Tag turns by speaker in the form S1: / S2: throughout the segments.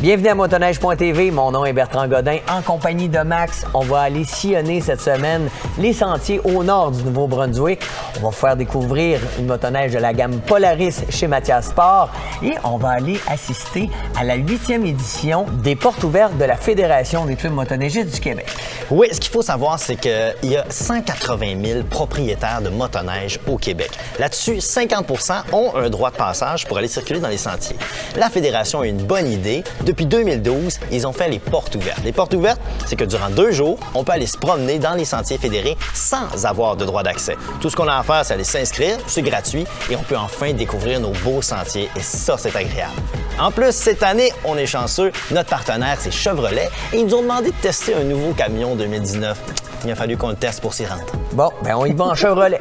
S1: Bienvenue à motoneige.tv, mon nom est Bertrand Godin. En compagnie de Max, on va aller sillonner cette semaine les sentiers au nord du Nouveau-Brunswick. On va vous faire découvrir une motoneige de la gamme Polaris chez Mathias Sport et on va aller assister à la 8e édition des portes ouvertes de la Fédération des clubs motoneigistes du Québec.
S2: Oui, ce qu'il faut savoir, c'est qu'il y a 180 000 propriétaires de motoneige au Québec. Là-dessus, 50 % ont un droit de passage pour aller circuler dans les sentiers. La Fédération a une bonne idée. Depuis 2012, ils ont fait les portes ouvertes. Les portes ouvertes, c'est que durant 2 jours, on peut aller se promener dans les sentiers fédérés sans avoir de droit d'accès. Tout ce qu'on a à faire, c'est aller s'inscrire, c'est gratuit et on peut enfin découvrir nos beaux sentiers et ça, c'est agréable. En plus, cette année, on est chanceux. Notre partenaire, c'est Chevrolet et ils nous ont demandé de tester un nouveau camion 2019. Il a fallu qu'on le teste pour s'y rendre.
S1: Bon, on y va en Chevrolet.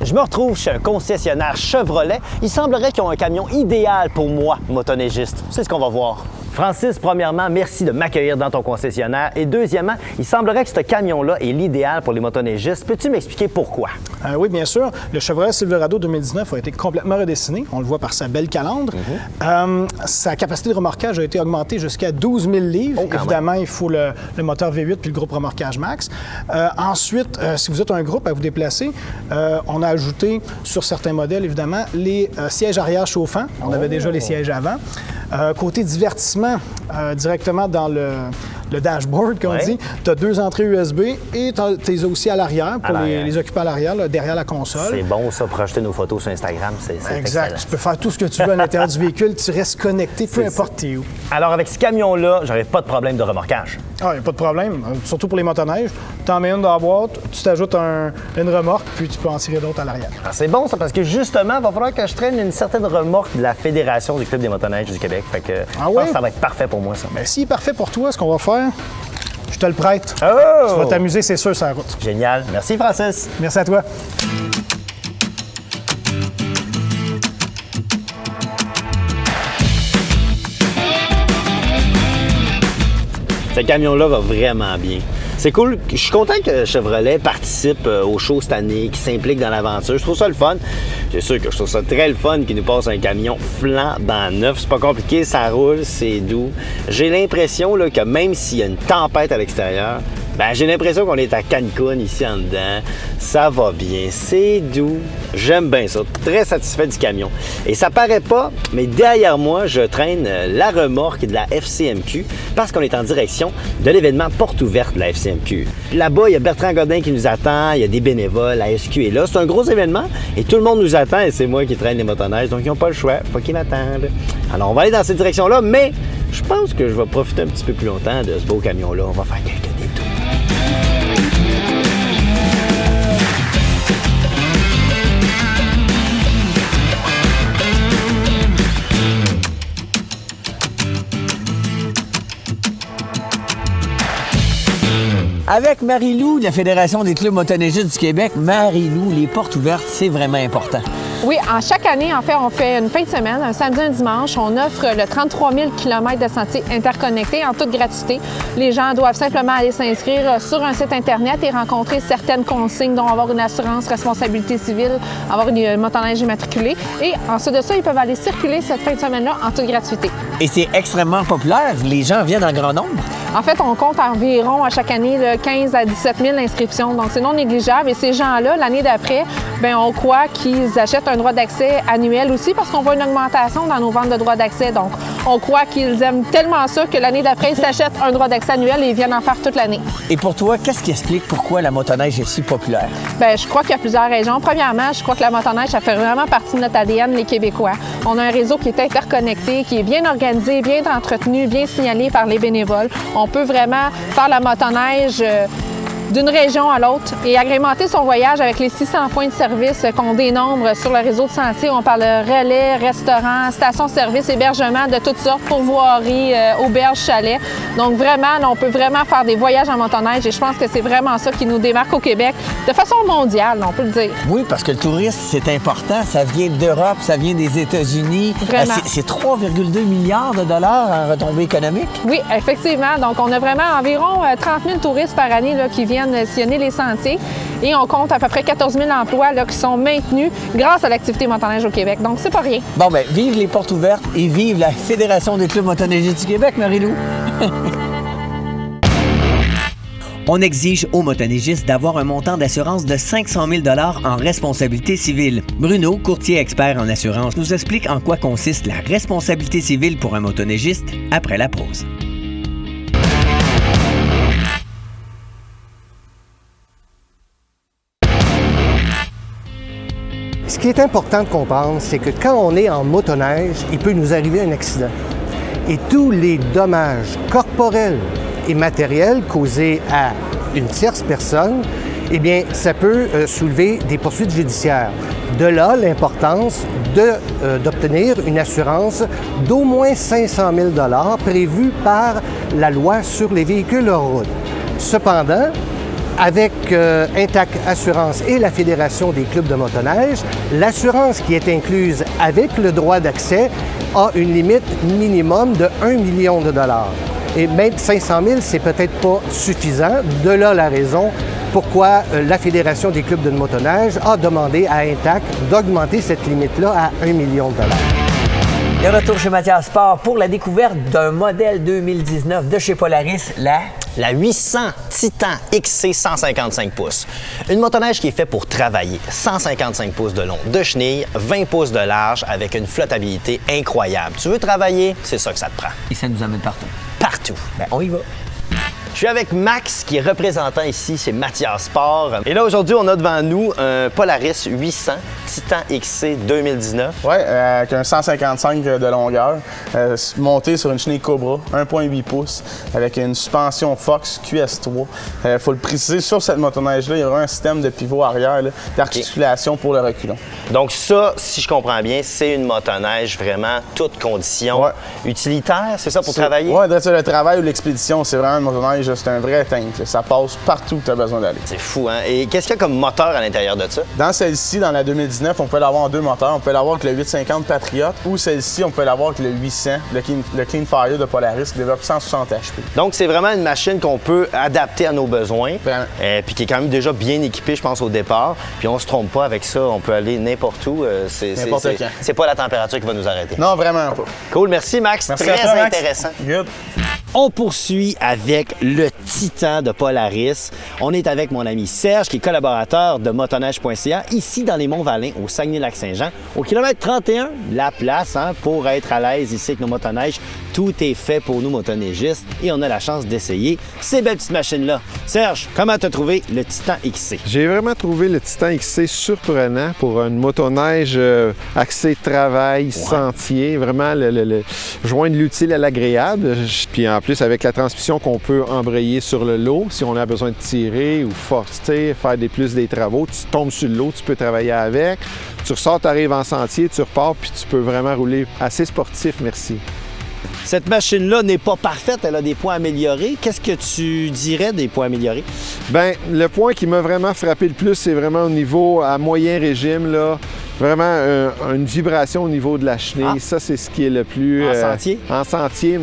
S2: Je me retrouve chez un concessionnaire Chevrolet. Il semblerait qu'ils ont un camion idéal pour moi, motoneigiste. C'est ce qu'on va voir. Francis, premièrement, merci de m'accueillir dans ton concessionnaire. Et deuxièmement, il semblerait que ce camion-là est l'idéal pour les motoneigistes. Peux-tu m'expliquer pourquoi?
S3: Oui, bien sûr. Le Chevrolet Silverado 2019 a été complètement redessiné. On le voit par sa belle calandre. Sa capacité de remorquage a été augmentée jusqu'à 12 000 livres. Évidemment, il faut le moteur V8 puis le groupe remorquage max. Ensuite, si vous êtes un groupe à vous déplacer, on a ajouté sur certains modèles, évidemment, les sièges arrière chauffants. On avait déjà les sièges avant. Côté divertissement, directement dans le dashboard, comme on dit, tu as 2 entrées USB et tu as aussi à l'arrière pour les occupants à l'arrière, derrière la console.
S2: C'est bon, ça, pour acheter nos photos sur Instagram. C'est
S3: exact.
S2: Excellent.
S3: Tu peux faire tout ce que tu veux à l'intérieur du véhicule, tu restes connecté, peu importe t'es où.
S2: Alors, avec ce camion-là, j'aurais pas de problème de remorquage.
S3: Ah, il n'y a pas de problème, surtout pour les motoneiges. Tu en mets une dans la boîte, tu t'ajoutes une remorque, puis tu peux en tirer d'autres à l'arrière.
S2: Ah, c'est bon, ça, parce que justement, il va falloir que je traîne une certaine remorque de la Fédération des clubs des motoneiges du Québec. Fait que je pense que ça va être parfait pour moi, ça.
S3: Bien, s'il est parfait pour toi, ce qu'on va faire, je te le prête.
S2: Oh!
S3: Tu vas t'amuser, c'est sûr, sur la route.
S2: Génial. Merci, Francis.
S3: Merci à toi.
S2: Ce camion-là va vraiment bien. C'est cool. Je suis content que Chevrolet participe au show cette année, qu'il s'implique dans l'aventure. Je trouve ça le fun. C'est sûr que je trouve ça très le fun qu'il nous passe un camion flambant neuf. C'est pas compliqué, ça roule, c'est doux. J'ai l'impression là, que même s'il y a une tempête à l'extérieur, j'ai l'impression qu'on est à Cancun ici en dedans. Ça va bien, c'est doux. J'aime bien ça. Très satisfait du camion. Et ça paraît pas, mais derrière moi, je traîne la remorque de la FCMQ parce qu'on est en direction de l'événement porte ouverte de la FCMQ. Là-bas, il y a Bertrand Godin qui nous attend, il y a des bénévoles, la SQ est là. C'est un gros événement et tout le monde nous attend et c'est moi qui traîne les motoneiges, donc ils n'ont pas le choix. Faut qu'ils m'attendent. Alors, on va aller dans cette direction-là, mais je pense que je vais profiter un petit peu plus longtemps de ce beau camion-là. On va faire quelques détours.
S1: Avec Marie-Lou de la Fédération des clubs motoneigistes du Québec, Marie-Lou, les portes ouvertes, c'est vraiment important.
S4: Oui, chaque année, en fait, on fait une fin de semaine, un samedi, un dimanche. On offre le 33 000 km de sentiers interconnectés en toute gratuité. Les gens doivent simplement aller s'inscrire sur un site Internet et rencontrer certaines consignes, dont avoir une assurance responsabilité civile, avoir une motoneige immatriculée. Et ensuite de ça, ils peuvent aller circuler cette fin de semaine-là en toute gratuité.
S1: Et c'est extrêmement populaire. Les gens viennent en grand nombre.
S4: En fait, on compte environ à chaque année 15 à 17 000 inscriptions. Donc, c'est non négligeable. Et ces gens-là, l'année d'après, on croit qu'ils achètent un droit d'accès annuel aussi parce qu'on voit une augmentation dans nos ventes de droits d'accès. Donc, on croit qu'ils aiment tellement ça que l'année d'après, ils s'achètent un droit d'accès annuel et ils viennent en faire toute l'année.
S1: Et pour toi, qu'est-ce qui explique pourquoi la motoneige est si populaire?
S4: Je crois qu'il y a plusieurs raisons. Premièrement, je crois que la motoneige, ça fait vraiment partie de notre ADN, les Québécois. On a un réseau qui est interconnecté, qui est bien organisé, bien entretenu, bien signalé par les bénévoles. On peut vraiment faire la motoneige d'une région à l'autre et agrémenter son voyage avec les 600 points de service qu'on dénombre sur le réseau de sentiers. On parle de relais, restaurants, stations-service, hébergements de toutes sortes, pourvoiries, auberges, chalets. Donc vraiment, on peut vraiment faire des voyages en motoneige et je pense que c'est vraiment ça qui nous démarque au Québec de façon mondiale, on peut le dire.
S1: Oui, parce que le tourisme, c'est important. Ça vient d'Europe, ça vient des États-Unis.
S4: Vraiment.
S1: C'est 3,2 milliards de dollars en retombées économiques.
S4: Oui, effectivement. Donc on a vraiment environ 30 000 touristes par année là, qui viennent viennent sillonner les sentiers. Et on compte à peu près 14 000 emplois là, qui sont maintenus grâce à l'activité motoneige au Québec. Donc, c'est pas rien.
S1: Bon, ben vive les portes ouvertes et vive la Fédération des clubs motoneigistes du Québec, Marie-Lou. On exige aux motoneigistes d'avoir un montant d'assurance de 500 000 $ en responsabilité civile. Bruno, courtier expert en assurance, nous explique en quoi consiste la responsabilité civile pour un motoneigiste après la pause.
S5: Ce qui est important de comprendre, c'est que quand on est en motoneige, il peut nous arriver un accident. Et tous les dommages corporels et matériels causés à une tierce personne, eh bien, ça peut soulever des poursuites judiciaires. De là, l'importance d'obtenir une assurance d'au moins 500 000 $ prévue par la loi sur les véhicules hors route. Cependant, avec Intac Assurance et la Fédération des clubs de motoneige, l'assurance qui est incluse avec le droit d'accès a une limite minimum de 1 million de $. Et même 500 000, c'est peut-être pas suffisant. De là la raison pourquoi la Fédération des clubs de motoneige a demandé à Intac d'augmenter cette limite-là à 1 million de $.
S1: De retour chez Mathias Sport pour la découverte d'un modèle 2019 de chez Polaris,
S2: la 800 Titan XC 155 pouces. Une motoneige qui est faite pour travailler. 155 pouces de long de chenille, 20 pouces de large avec une flottabilité incroyable. Tu veux travailler, c'est ça que ça te prend.
S1: Et ça nous amène partout.
S2: Partout.
S1: Ben, on y va.
S2: Je suis avec Max, qui est représentant ici chez Mathias Sport. Et là, aujourd'hui, on a devant nous un Polaris 800 Titan XC 2019.
S6: Oui, avec un 155 de longueur, monté sur une chenille Cobra, 1,8 pouces, avec une suspension Fox QS3. Il faut le préciser, sur cette motoneige-là, il y aura un système de pivot arrière d'articulation pour le reculon.
S2: Donc ça, si je comprends bien, c'est une motoneige vraiment toute condition utilitaire, c'est ça, pour travailler?
S6: Oui, le travail ou l'expédition, c'est vraiment une motoneige, c'est un vrai tank. Ça passe partout où tu as besoin d'aller.
S2: C'est fou, hein? Et qu'est-ce qu'il y a comme moteur à l'intérieur de ça?
S6: Dans celle-ci, dans la 2019, on peut l'avoir en deux moteurs. On peut l'avoir avec le 850 Patriot ou celle-ci, on peut l'avoir avec le 800, le Clean Fire de Polaris qui développe 160 HP.
S2: Donc, c'est vraiment une machine qu'on peut adapter à nos besoins, puis qui est quand même déjà bien équipée, je pense, au départ. Puis on se trompe pas avec ça, on peut aller n'importe où. C'est pas la température qui va nous arrêter.
S6: Non, vraiment pas.
S2: Cool, merci Max.
S6: Merci
S2: Très
S6: à toi, Max.
S2: intéressant.
S6: Good.
S2: On poursuit avec le Titan de Polaris. On est avec mon ami Serge, qui est collaborateur de motoneige.ca, ici dans les Monts-Valin, au Saguenay-Lac-Saint-Jean, au kilomètre 31. La place pour être à l'aise ici avec nos motoneiges. Tout est fait pour nous motoneigistes et on a la chance d'essayer ces belles petites machines-là. Serge, comment tu as trouvé le Titan XC?
S7: J'ai vraiment trouvé le Titan XC surprenant pour une motoneige axée travail, sentier. Vraiment, joindre l'utile à l'agréable. Puis en plus, avec la transmission qu'on peut embrayer sur le lot, si on a besoin de tirer ou forcer, faire plus des travaux, tu tombes sur le lot, tu peux travailler avec. Tu ressors, tu arrives en sentier, tu repars, puis tu peux vraiment rouler assez sportif, merci.
S2: Cette machine-là n'est pas parfaite, elle a des points améliorés. Qu'est-ce que tu dirais des points améliorés?
S7: Bien, le point qui m'a vraiment frappé le plus, c'est vraiment au niveau à moyen régime, là. Vraiment une vibration au niveau de la chenille. Ça, c'est ce qui est le plus...
S2: En sentier?
S7: En sentier.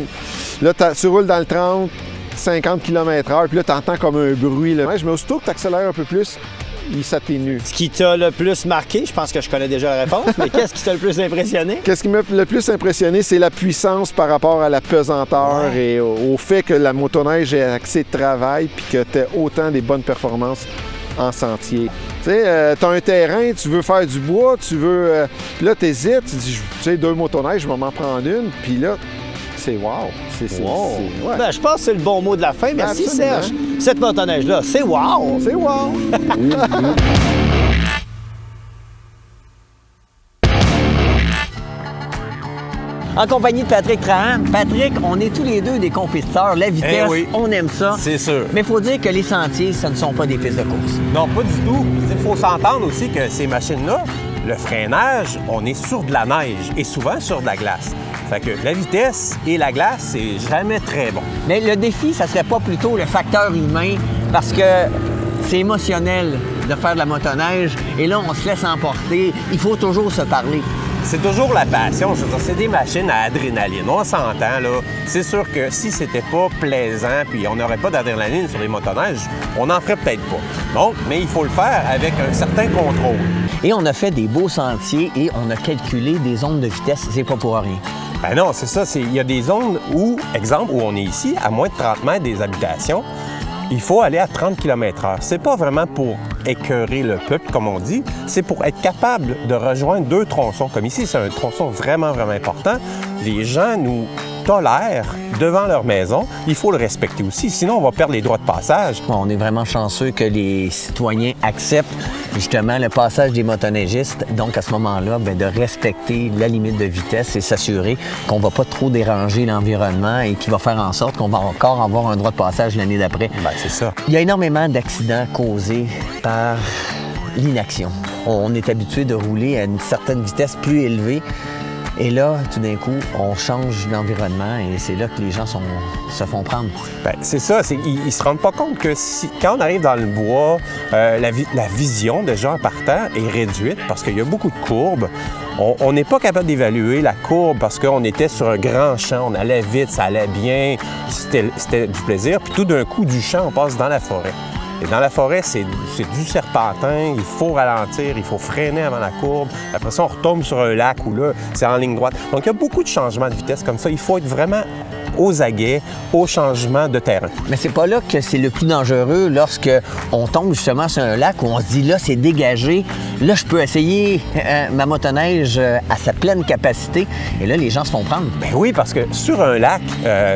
S7: Là, tu roules dans le 30, 50 km/h, puis là, tu entends comme un bruit. Là. Mais aussitôt que tu accélères un peu plus, il s'atténue.
S2: Ce qui t'a le plus marqué, je pense que je connais déjà la réponse, mais qu'est-ce qui t'a le plus impressionné?
S7: Qu'est-ce qui m'a le plus impressionné, c'est la puissance par rapport à la pesanteur et au fait que la motoneige est axée de travail puis que tu as autant des bonnes performances en sentier. Tu sais, tu as un terrain, tu veux faire du bois, tu veux... puis là, tu hésites, tu dis, tu sais, 2 motoneiges, je vais m'en prendre une, puis là, c'est wow.
S2: Ouais. Ben, je pense que c'est le bon mot de la fin. Merci, absolument. Serge. Cette motoneige-là, c'est wow!
S7: C'est wow!
S1: En compagnie de Patrick Trahan. Patrick, on est tous les deux des compétiteurs. La vitesse, on aime ça.
S8: C'est sûr.
S1: Mais il faut dire que les sentiers, ce ne sont pas des pistes de course.
S8: Non, pas du tout. Il faut s'entendre aussi que ces machines-là, le freinage, on est sur de la neige et souvent sur de la glace. Fait que la vitesse et la glace, c'est jamais très bon.
S1: Mais le défi, ça serait pas plutôt le facteur humain, parce que c'est émotionnel de faire de la motoneige et là, on se laisse emporter. Il faut toujours se parler.
S8: c'est toujours la passion. Je veux dire, c'est des machines à adrénaline. On s'entend, là. C'est sûr que si c'était pas plaisant puis on n'aurait pas d'adrénaline sur les motoneiges, on n'en ferait peut-être pas. Donc, mais il faut le faire avec un certain contrôle.
S1: Et on a fait des beaux sentiers et on a calculé des zones de vitesse. C'est pas pour rien.
S8: Ben non, c'est ça. Il y a des zones où, exemple, où on est ici, à moins de 30 mètres des habitations, il faut aller à 30 km/h. C'est pas vraiment pour écœurer le peuple, comme on dit, c'est pour être capable de rejoindre 2 tronçons. Comme ici, c'est un tronçon vraiment, vraiment important. Les gens nous tolèrent devant leur maison. Il faut le respecter aussi, sinon on va perdre les droits de passage.
S1: Bon, on est vraiment chanceux que les citoyens acceptent justement le passage des motoneigistes. Donc, à ce moment-là, bien, de respecter la limite de vitesse et s'assurer qu'on ne va pas trop déranger l'environnement et qui va faire en sorte qu'on va encore avoir un droit de passage l'année d'après.
S8: Bien, c'est ça.
S1: Il y a énormément d'accidents causés par l'inaction. On est habitué de rouler à une certaine vitesse plus élevée. Et là, tout d'un coup, on change l'environnement et c'est là que les gens se font prendre.
S8: Bien, c'est ça. Ils ne se rendent pas compte que quand on arrive dans le bois, la vision déjà en partant est réduite parce qu'il y a beaucoup de courbes. On n'est pas capable d'évaluer la courbe parce qu'on était sur un grand champ, on allait vite, ça allait bien, c'était du plaisir. Puis tout d'un coup, du champ, on passe dans la forêt. Et dans la forêt, c'est du serpentin, il faut ralentir, il faut freiner avant la courbe. Après ça, on retombe sur un lac où là, c'est en ligne droite. Donc, il y a beaucoup de changements de vitesse comme ça. Il faut être vraiment aux aguets, au changement de terrain.
S1: Mais c'est pas là que c'est le plus dangereux lorsque on tombe justement sur un lac où on se dit là, c'est dégagé. Là, je peux essayer ma motoneige à sa pleine capacité. Et là, les gens se font prendre.
S8: Bien oui, parce que sur un lac,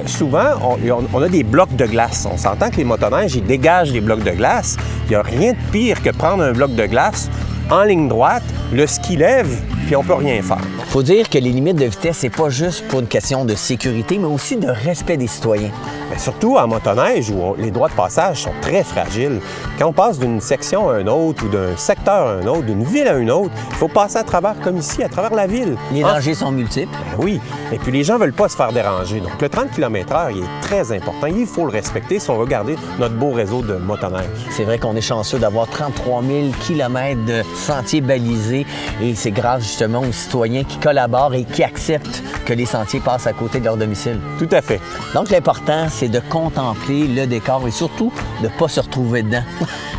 S8: souvent, on a des blocs de glace. On s'entend que les motoneiges, ils dégagent des blocs de glace. Il n'y a rien de pire que prendre un bloc de glace en ligne droite, le ski lève, puis on peut rien faire.
S1: Il faut dire que les limites de vitesse, c'est pas juste pour une question de sécurité, mais aussi de respect des citoyens.
S8: Mais surtout en motoneige, où les droits de passage sont très fragiles. Quand on passe d'une section à une autre ou d'un secteur à un autre, d'une ville à une autre, il faut passer à travers, comme ici, à travers la ville.
S1: Les dangers sont multiples.
S8: Ben oui. Et puis les gens ne veulent pas se faire déranger. Donc le 30 km/h, il est très important. Il faut le respecter si on veut garder notre beau réseau de motoneige.
S1: C'est vrai qu'on est chanceux d'avoir 33 000 km de sentiers balisés et c'est grâce justement aux citoyens qui collaborent et qui acceptent que les sentiers passent à côté de leur domicile.
S8: Tout à fait.
S1: Donc l'important, c'est de contempler le décor et surtout de ne pas se retrouver dedans.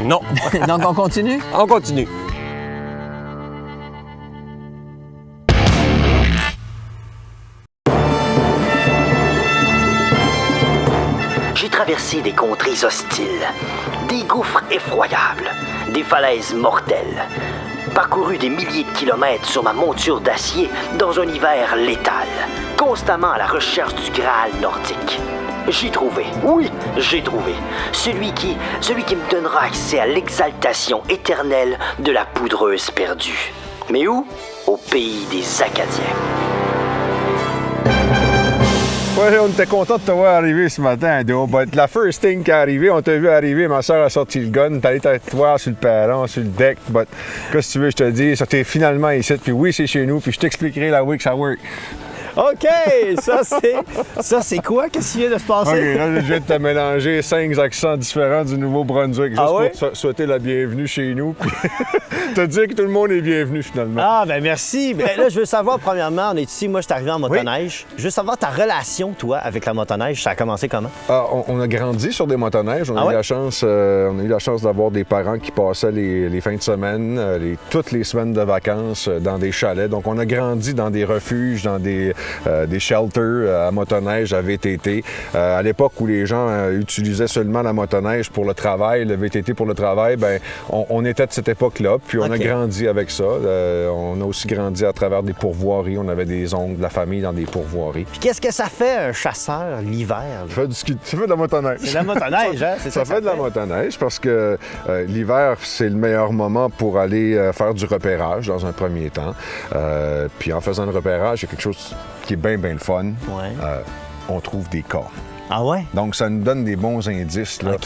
S8: Non.
S1: Donc on continue?
S8: On continue.
S9: J'ai traversé des contrées hostiles, des gouffres effroyables, des falaises mortelles, parcouru des milliers de kilomètres sur ma monture d'acier dans un hiver létal, constamment à la recherche du Graal nordique. J'ai trouvé, oui, j'ai trouvé, celui qui me donnera accès à l'exaltation éternelle de la poudreuse perdue. Mais où? Au pays des Acadiens.
S7: Ouais, on était content de te voir arriver ce matin, Ado. But la first thing qui est arrivée, on t'a vu arriver, ma soeur a sorti le gun, t'es allé te voir sur le perron, sur le deck, but qu'est-ce que tu veux que je te dise? Ça t'es finalement ici, puis oui, c'est chez nous, puis je t'expliquerai la way que ça work.
S2: OK, ça c'est quoi? Qu'est-ce qui vient de se passer?
S7: OK, là, je viens de te mélanger 5 accents différents du Nouveau-Brunswick, juste pour te souhaiter la bienvenue chez nous, puis te dire que tout le monde est bienvenu, finalement.
S2: Ah, ben merci. Ben là, je veux savoir, premièrement, on est ici, moi, je suis arrivé en motoneige. Oui. Je veux savoir ta relation, toi, avec la motoneige. Ça a commencé comment?
S7: Ah, on a grandi sur des motoneiges. On a eu la chance d'avoir des parents qui passaient les fins de semaine, toutes les semaines de vacances dans des chalets. Donc, on a grandi dans des refuges, dans des shelters à motoneige, à VTT. À l'époque où les gens utilisaient seulement la motoneige pour le travail, le VTT pour le travail, ben on était de cette époque-là. Puis on a grandi avec ça. On a aussi grandi à travers des pourvoiries. On avait des oncles de la famille dans des pourvoiries.
S2: Puis qu'est-ce que ça fait, un chasseur, l'hiver?
S7: Ça fait du ski, ça fait de la motoneige.
S2: C'est de la motoneige, hein?
S7: Ça fait de la motoneige parce que l'hiver, c'est le meilleur moment pour aller faire du repérage dans un premier temps. Puis en faisant le repérage, il y a quelque chose qui est bien le fun.
S2: Ouais.
S7: On trouve des cas.
S2: Ah ouais?
S7: Donc, ça nous donne des bons indices là,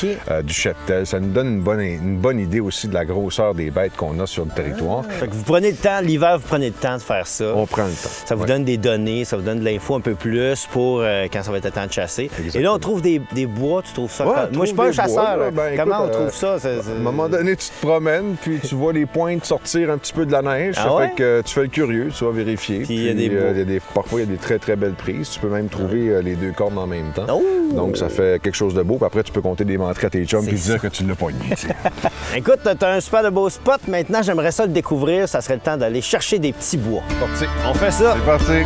S7: du cheptel. Ça nous donne une bonne idée aussi de la grosseur des bêtes qu'on a sur le territoire.
S2: Fait que vous prenez le temps, l'hiver, vous prenez le temps de faire ça.
S7: On prend le temps.
S2: Ça vous donne des données, ça vous donne de l'info un peu plus pour quand ça va être le temps de chasser.
S7: Exactement.
S2: Et là, on trouve des bois, tu trouves ça?
S7: Ouais,
S2: Moi, je suis pas un chasseur.
S7: Bois, là.
S2: Comment
S7: écoute,
S2: on trouve ça?
S7: À un moment donné, tu te promènes, puis tu vois les pointes sortir un petit peu de la neige.
S2: Ah
S7: ça
S2: ouais?
S7: fait que tu fais le curieux, tu vas vérifier.
S2: Puis il y a des bois.
S7: Parfois, il y a des très, très belles prises. Tu peux même trouver les deux cornes en même temps.
S2: Oh!
S7: Donc, ça fait quelque chose de beau. Puis après, tu peux compter des mentrées à tes chums puis dire que tu l'as pogné.
S2: Écoute, t'as un super de beau spot. Maintenant, j'aimerais ça le découvrir. Ça serait le temps d'aller chercher des petits bois.
S7: C'est parti.
S2: On fait ça.
S7: C'est parti.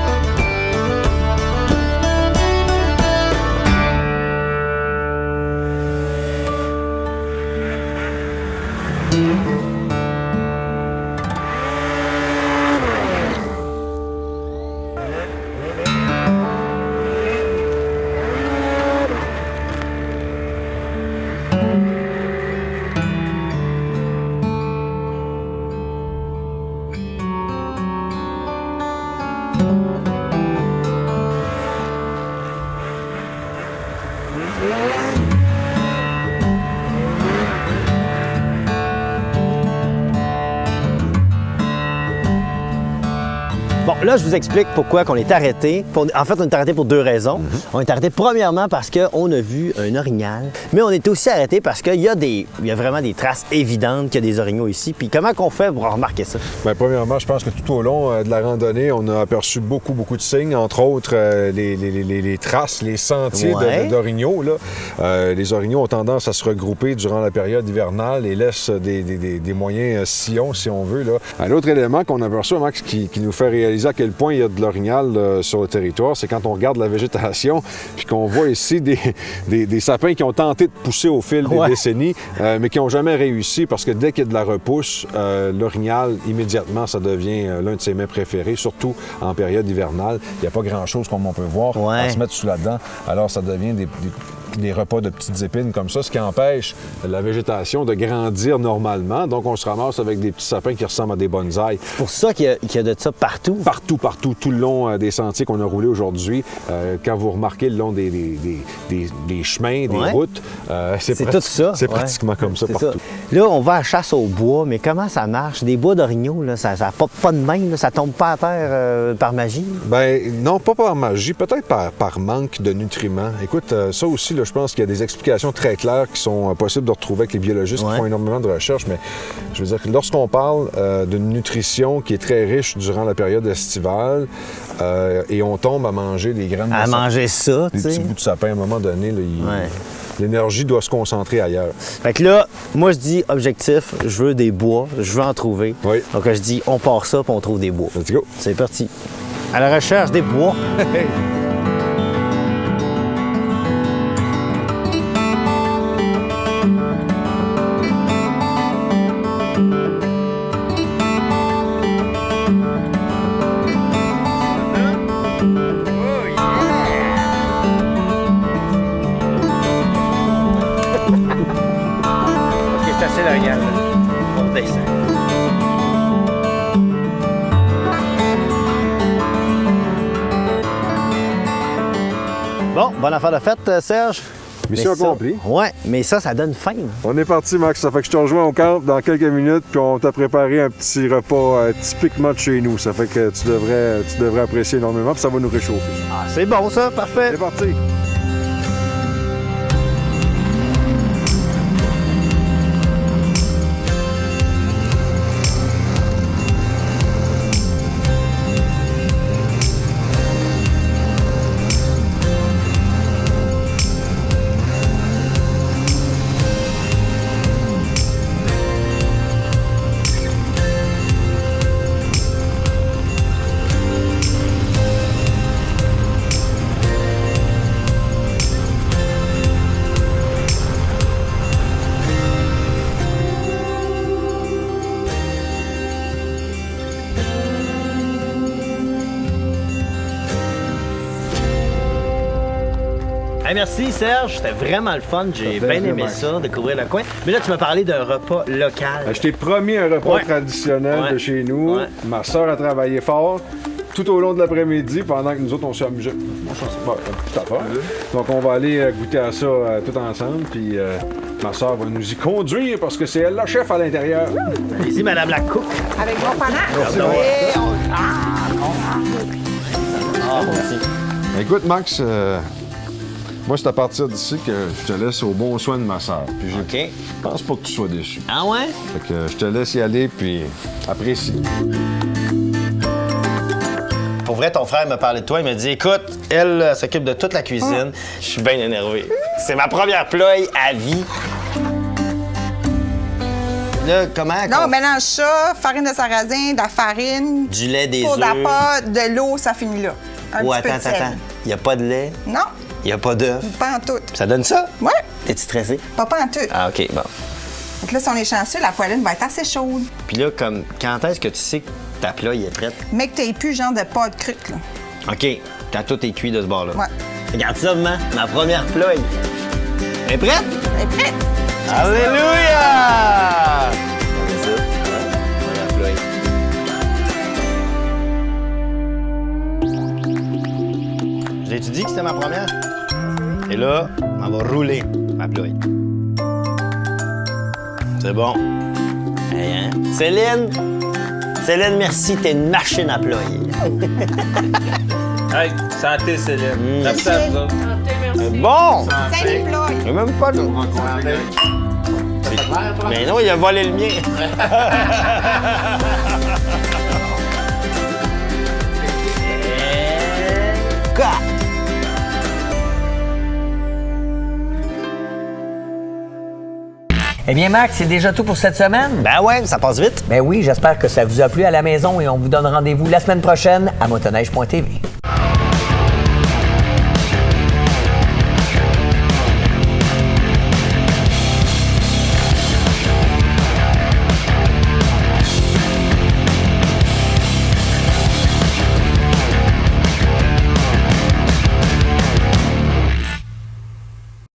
S2: Bon, là, je vous explique pourquoi on est arrêté. En fait, on est arrêté pour deux raisons. On est arrêté premièrement parce qu'on a vu un orignal, mais on est aussi arrêté parce qu'il y a vraiment des traces évidentes qu'il y a des orignaux ici. Puis comment qu'on fait pour remarquer ça?
S7: Bien, premièrement, je pense que tout au long de la randonnée, on a aperçu beaucoup de signes, entre autres les traces, les sentiers d'orignaux. Les orignaux ont tendance à se regrouper durant la période hivernale et laissent des moyens sillons, si on veut. Là. Un autre élément qu'on aperçoit, Max, qui nous fait réaliser à quel point il y a de l'orignal sur le territoire, c'est quand on regarde la végétation puis qu'on voit ici des sapins qui ont tenté de pousser au fil des décennies, mais qui n'ont jamais réussi parce que dès qu'il y a de la repousse, l'orignal, immédiatement, ça devient l'un de ses mets préférés, surtout en période hivernale. Il n'y a pas grand-chose, comme on peut voir, à se mettre sous là-dedans. Alors, ça devient des repas de petites épines comme ça, ce qui empêche la végétation de grandir normalement. Donc, on se ramasse avec des petits sapins qui ressemblent à des bonsaïs.
S2: C'est pour ça qu'il y a de ça partout?
S7: Partout, tout le long des sentiers qu'on a roulés aujourd'hui. Quand vous remarquez le long des chemins, des routes, c'est
S2: tout ça.
S7: C'est pratiquement comme ça partout.
S2: Ça. Là, on va à la chasse au bois, mais comment ça marche? Des bois d'orignaux, là, ça pop pas de même, là, ça tombe pas à terre par magie?
S7: Bien, non, pas par magie, peut-être par manque de nutriments. Écoute, ça aussi, là, je pense qu'il y a des explications très claires qui sont possibles de retrouver avec les biologistes qui font énormément de recherches, mais je veux dire que lorsqu'on parle d'une nutrition qui est très riche durant la période estivale et on tombe à manger des graines
S2: de manger ça,
S7: des petits bouts de sapin, à un moment donné, là, l'énergie doit se concentrer ailleurs.
S2: Fait que là, moi, je dis objectif, je veux des bois, je veux en trouver.
S7: Oui.
S2: Donc, je dis, on part ça, puis on trouve des bois.
S7: Let's go.
S2: C'est parti. À la recherche des bois. Bon, bonne affaire de fête, Serge.
S7: Mission accomplie.
S2: Oui, mais ça donne faim.
S7: On est parti, Max. Ça fait que je te rejoins au camp dans quelques minutes, puis on t'a préparé un petit repas typiquement de chez nous. Ça fait que tu devrais apprécier énormément, puis ça va nous réchauffer.
S2: Ah, c'est bon, ça. Parfait.
S7: C'est parti.
S2: Merci Serge, c'était vraiment le fun, j'ai bien aimé ça, découvrir le coin. Mais là, tu m'as parlé d'un repas local.
S7: Je t'ai promis un repas traditionnel de chez nous. Ma soeur a travaillé fort.
S10: tout au long de l'après-midi pendant que nous autres, on s'est amusés. Moi, je pense que c'est une petite affaire. Donc, on va aller goûter à ça tout ensemble. Puis ma soeur va nous y conduire parce que c'est elle la chef à l'intérieur.
S2: Allez-y, Madame la cook.
S4: Avec mon panache.
S10: Merci.
S2: Merci.
S10: Écoute, Max, moi, c'est à partir d'ici que je te laisse au bon soin de ma soeur. Puis je pense pas que tu sois déçu.
S2: Ah ouais?
S10: Fait que je te laisse y aller, puis apprécie.
S2: Pour vrai, ton frère m'a parlé de toi. Il m'a dit, écoute, elle s'occupe de toute la cuisine. Je suis bien énervé. C'est ma première ploye à vie. Là, comment?
S11: Non, on mélange ça, farine de sarrasin, de la farine,
S2: Du lait, des
S11: poudre
S2: œufs.
S11: à pâte, de l'eau, ça finit là. Un petit peu de sel.
S2: Il n'y a pas de lait,
S11: Non,
S2: il n'y a pas d'œuf.
S11: pas en tout.
S2: Ça donne ça?
S11: Ouais,
S2: T'es-tu stressé?
S11: pas en tout.
S2: Ah, OK, bon.
S11: Donc là, si on est chanceux, la poêline va être assez chaude.
S2: Puis là, comme, quand est-ce que tu sais que ta ploye est prête?
S11: Mais que t'aies plus genre de pâte crute, là.
S2: OK, quand tout est cuit de ce bord-là.
S11: Ouais.
S2: Regarde ça, maman, ma première ploye. Elle est prête?
S11: Elle est prête.
S2: Alléluia! C'est ça, première ploye. Je l'ai-tu dit que c'était ma première? Et là, on va rouler ma ploye. C'est bon. Hey, hein? Céline! Céline, merci, t'es une machine à ployer.
S12: Hey, santé, Céline. Merci à vous autres.
S2: Bon!
S11: Salut, ploie.
S2: Il n'y a même pas de... Mais non, il a volé le mien.
S1: Eh bien, Max, c'est déjà tout pour cette semaine?
S2: Ben ouais, ça passe vite.
S1: Ben oui, j'espère que ça vous a plu à la maison et on vous donne rendez-vous la semaine prochaine à motoneige.tv.